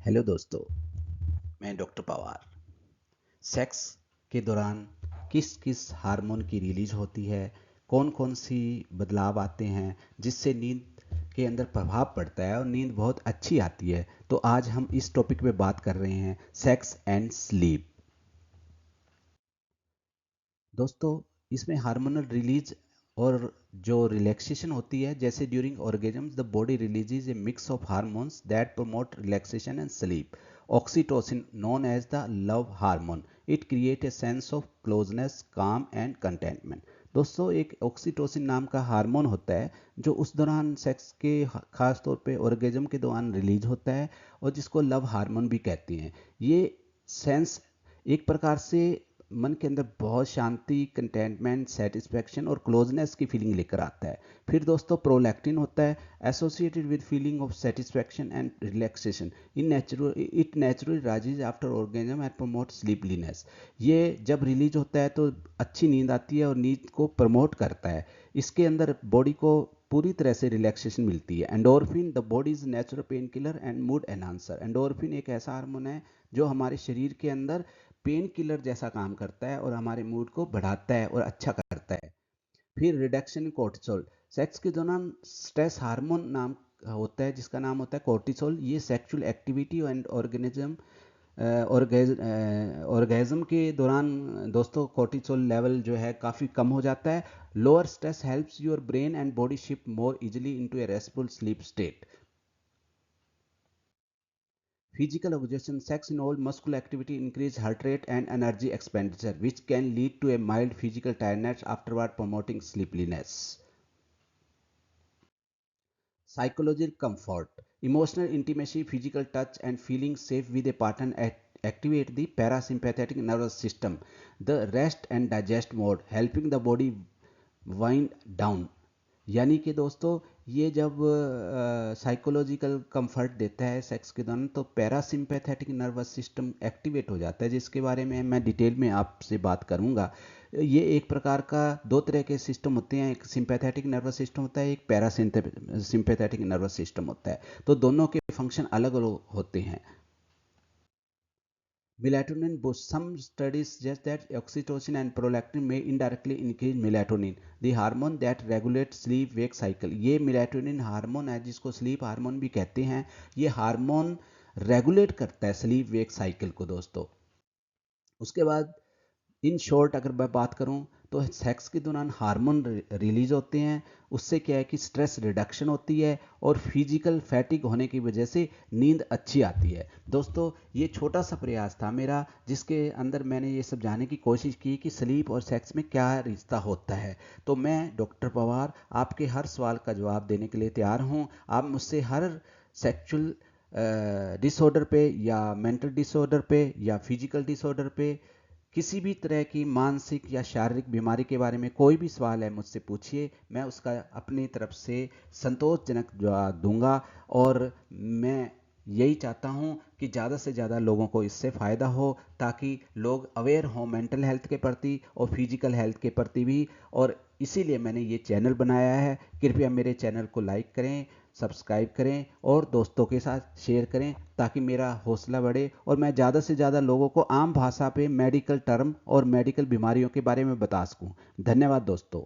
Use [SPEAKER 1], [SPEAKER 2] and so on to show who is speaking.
[SPEAKER 1] Hello दोस्तों, मैं doctor Pawar. Sex के दौरान किस किस हार्मोन की रिलीज होती है, कौन कौन सी बदलाव आते हैं जिससे नींद के अंदर प्रभाव पड़ता है और नींद बहुत अच्छी आती है। तो आज हम इस टॉपिक पे बात कर रहे हैं, सेक्स एंड स्लीप। दोस्तों, इसमें हार्मोनल रिलीज और जो रिलैक्सेशन होती है, जैसे during orgasms the body releases a mix of hormones that promote relaxation and sleep. Oxytocin known as the love hormone, it create a sense of closeness, calm and contentment. दोस्तों, एक oxytocin नाम का hormone होता है जो उस दौरान sex के खास तौर पे ऑर्गेजम के दौरान रिलीज होता है और जिसको लव हार्मोन भी कहते हैं। ये सेंस एक प्रकार से मन के अंदर बहुत शांति, कंटेंटमेंट, सेटिस्फैक्शन और क्लोजनेस की फीलिंग लेकर आता है। फिर दोस्तों, प्रोलैक्टिन होता है associated with feeling of satisfaction and relaxation. It naturally rises after orgasm and promote sleepliness. ये जब रिलीज होता है तो अच्छी नींद आती है और नींद को प्रमोट करता है। इसके अंदर बॉडी को पूरी तरह से रिलैक्सेशन मिलती है। Endorphin the body is natural pain killer and mood enhancer. Endorphin एक ऐसा हार्मोन है जो हमारे शरीर के अंदर पेन किलर जैसा काम करता है और हमारे मूड को बढ़ाता है और अच्छा करता है। फिर रिडक्शन इन कोर्टिसोल। सेक्स के दौरान स्ट्रेस हार्मोन नाम होता है जिसका नाम होता है कोर्टिसोल। ये सेक्सुअल एक्टिविटी एंड ऑर्गेजम के दौरान दोस्तों कोर्टिसोल लेवल जो है काफ़ी कम हो जाता है। Lower stress helps your brain and body shift more easily into A restful sleep state. Physical exertion, sex involves muscular activity, increase heart rate and energy expenditure, which can lead to a mild physical tiredness afterward, promoting sleepiness. Psychological comfort, emotional intimacy, physical touch, and feeling safe with a partner activate the parasympathetic nervous system, the rest and digest mode, helping the body wind down. यानी कि दोस्तों, ये जब psychological comfort देता है sex के दौरान तो पैरासिम्पैथेटिक नर्वस सिस्टम एक्टिवेट हो जाता है, जिसके बारे में मैं डिटेल में आपसे बात करूंगा। ये एक प्रकार का दो तरह के सिस्टम होते हैं, एक सिंपैथेटिक नर्वस सिस्टम होता है, एक पैरासिम्पैथेटिक नर्वस सिस्टम होता है। तो दोनों के फंक्शन अलग अलग होते हैं। Melatonin boost. Some studies suggest that oxytocin and prolactin may indirectly increase melatonin, the hormone that regulates sleep wake cycle. ये melatonin हार्मोन है जिसको स्लीप हार्मोन भी कहते हैं। ये हार्मोन रेगुलेट करता है स्लीप वेक साइकिल को दोस्तों। उसके बाद इन शॉर्ट अगर मैं बात करूं तो सेक्स के दौरान हार्मोन रिलीज होते हैं। उससे क्या है कि स्ट्रेस रिडक्शन होती है और फिजिकल फैटिग होने की वजह से नींद अच्छी आती है। दोस्तों, ये छोटा सा प्रयास था मेरा जिसके अंदर मैंने ये समझाने की कोशिश की कि स्लीप और सेक्स में क्या रिश्ता होता है। तो मैं डॉक्टर पवार आपके हर सवाल का जवाब देने के लिए तैयार हूँ। आप मुझसे हर सेक्सुअल डिसऑर्डर पे या मेंटल डिसऑर्डर पे या फिजिकल डिसऑर्डर पे किसी भी तरह की मानसिक या शारीरिक बीमारी के बारे में कोई भी सवाल है मुझसे पूछिए, मैं उसका अपनी तरफ से संतोषजनक जवाब दूंगा। और मैं यही चाहता हूं कि ज़्यादा से ज़्यादा लोगों को इससे फ़ायदा हो, ताकि लोग अवेयर हों मेंटल हेल्थ के प्रति और फिजिकल हेल्थ के प्रति भी। और इसीलिए मैंने ये चैनल बनाया है। कृपया मेरे चैनल को लाइक करें, सब्सक्राइब करें और दोस्तों के साथ शेयर करें, ताकि मेरा हौसला बढ़े और मैं ज़्यादा से ज़्यादा लोगों को आम भाषा पे मेडिकल टर्म और मेडिकल बीमारियों के बारे में बता सकूं। धन्यवाद दोस्तों।